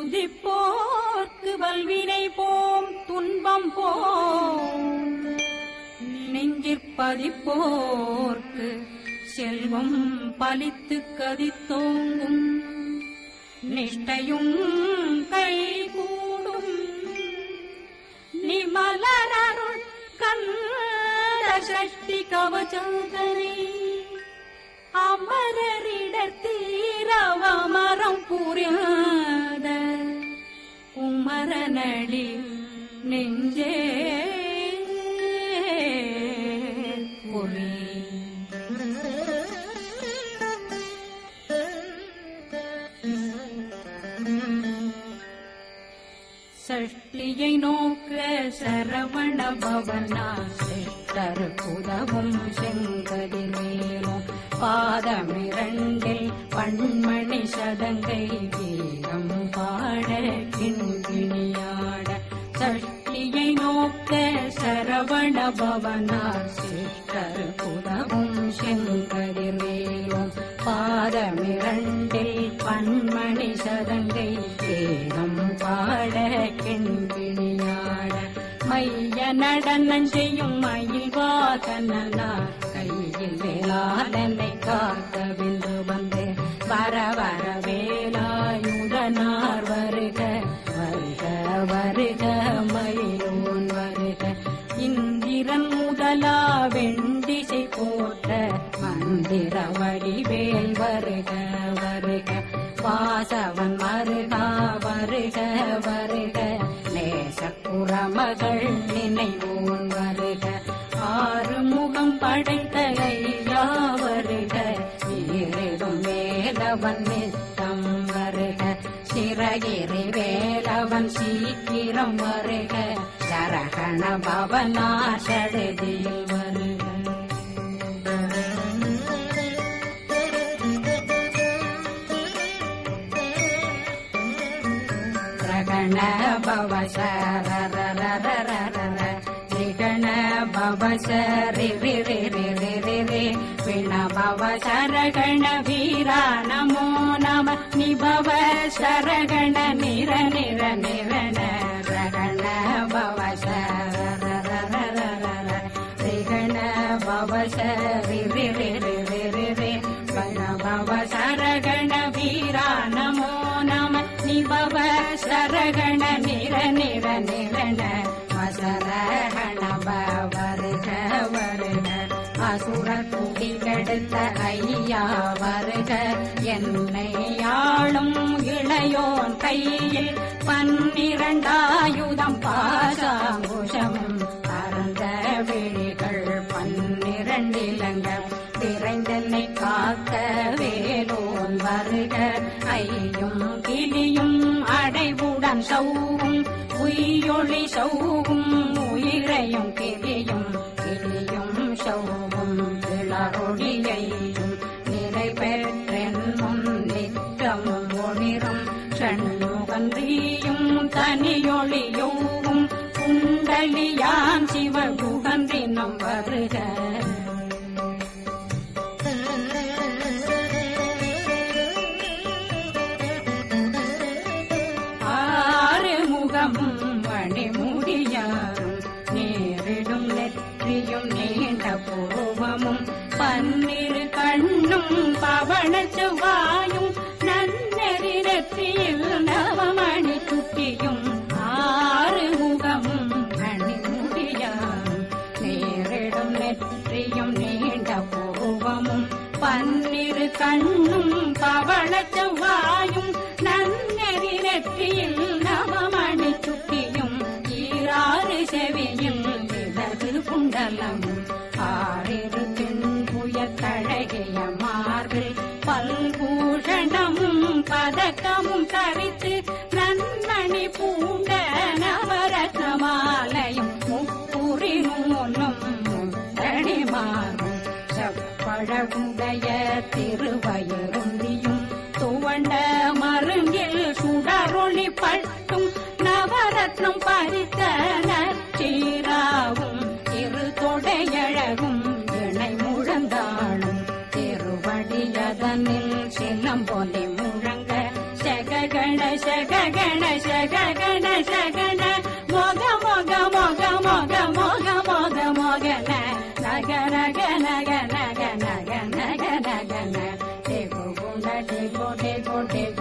துதிப்போர்க்கு வல்வினை போம் துன்பம் போம் நெஞ்சிற்பதிப்போர்க்கு செல்வம் பலித்து கதித்தோங்கும் நிஷ்டையும் கை கூடும் நிமலருள் கந்த சஷ்டி கவசந்தனை அமரரிடத்தீரவமரம் புரியாத குமரனடி நெஞ்சே பொறி சஷ்டியை நோக்க சரவண பவனா சிஷ்டர் புதவும் செங்கதிரேனும் பாதமிரண்டில் பண்மணி சதங்கை கீதம் பாட கிண்கிணியாட சஷ்டியை நோக்க சரவண பவனா சிஷ்டர் புதவும் செங்கதிரேனும் பாதமிரண்டில் பண்மணி சதங்கை கீதம் பாட கிண்கிணியாட மைய நடனம் செய்யும் மயில் வாசனா கையில் வேளாளனை காக்க விந்து வந்து வர வர வேலாயுதனார் வருக வருக வருக மயிலோன் வருக இந்திரன் முதலா வெண்டிசை போற்ற மந்திர வடிவேல் வருக வருக வாசவன் வருகா வருக வருக நேசப்புறமகள் நினைவோன் வருக ஆறுமுகம் படைத்த ஐயா வருக ஈரிடும் வேலவன் நித்தம் வருக சிறகிரி வேலவன் சீக்கிரம் வருக சரகண பவனா சடுதியில் வருக ரகண பவ சரரரரரர ரிகண பவ சரி ரி ரி ரி ரி ரி ரி விண பவ சரகண வீரா நமோ நம நிபவ சரகண நிர நிர நிரண ரகண பவ சரரரரரர ரிகண பவ சரி ரி ரி ரி ரி ரி ரி விண பவ சரகண வீரா நமோ நம நிபவ சரகண நிர நிர நிரண வசரகண வருக வருக அசுர குடி கெடுத்த ஐயா வருக என்னை ஆளும் இளையோன் கையில் 12 பாசாங்குஷமும் பரந்த விழிகள் 12 இலங்க விரைந்தனை காக்க வேலோன் வருக ஐயும் கிளியும் அடைவுடன் சௌவும் உயிரொளி சௌவும் உயிரையும் கிளியும் கிளியும் சௌவும் இளரொளியையும் நிறை பெற்றென்னும் நிற்றமும் ஒளிரும் ஷண்முகன்றியும் தனியொளியோவும் குண்டலியான் சிவகுகன்றினம் வருக மணிமுடியாரும் நேரிடும் நெற்றியும் நீண்ட பூவமும் 12 கண்ணும் பவள செவ்வாயும் நன்னெறி நெற்றியில் நவமணி சுட்டியும் 6 முகமும் மணிமுடியாரும் நேரிடும் நெற்றியும் நீண்ட பூவமும் 12 கண்ணும் பவள செவ்வாயும் நன்னெறி நெற்றியில் நவமணி சுட்டியும் 6 செவியும் இடது குண்டலம் 6 தின்புயத்தழகிய மார்பில் பல்பூஷணமும் பதக்கமும் தரித்து நன்மணி பூண்ட நவரத்ன மாலையும் முப்புரி நூலும் முத்தடி மாறும் செப்பழகுடைய திருவயருந்தியும் துவண்ட மருங்கில் சுடரொளி பட்டும் நவரத்னம் பறித்த நச்சீராவும் இரு தொடையழகும் இணை முழந்தாளும் திருவடியதனில் சிலம்பொலி முழங்க சககண சக ಗಣಶ ಗಣಶ ಗಣ ಮೊಗ ಮೊಗ ಮೊಗ ಮೊಗ ಮೊಗ ಮೊಗ ಮೊಗನ ನಗನ ಗನ ಗನ ಗನ ಗನ ಗನ ಗನ ಟೇಗೋ ಗುಂಡ ಟೇಗೋ ಟೇಗೋ ಟೇಗೋ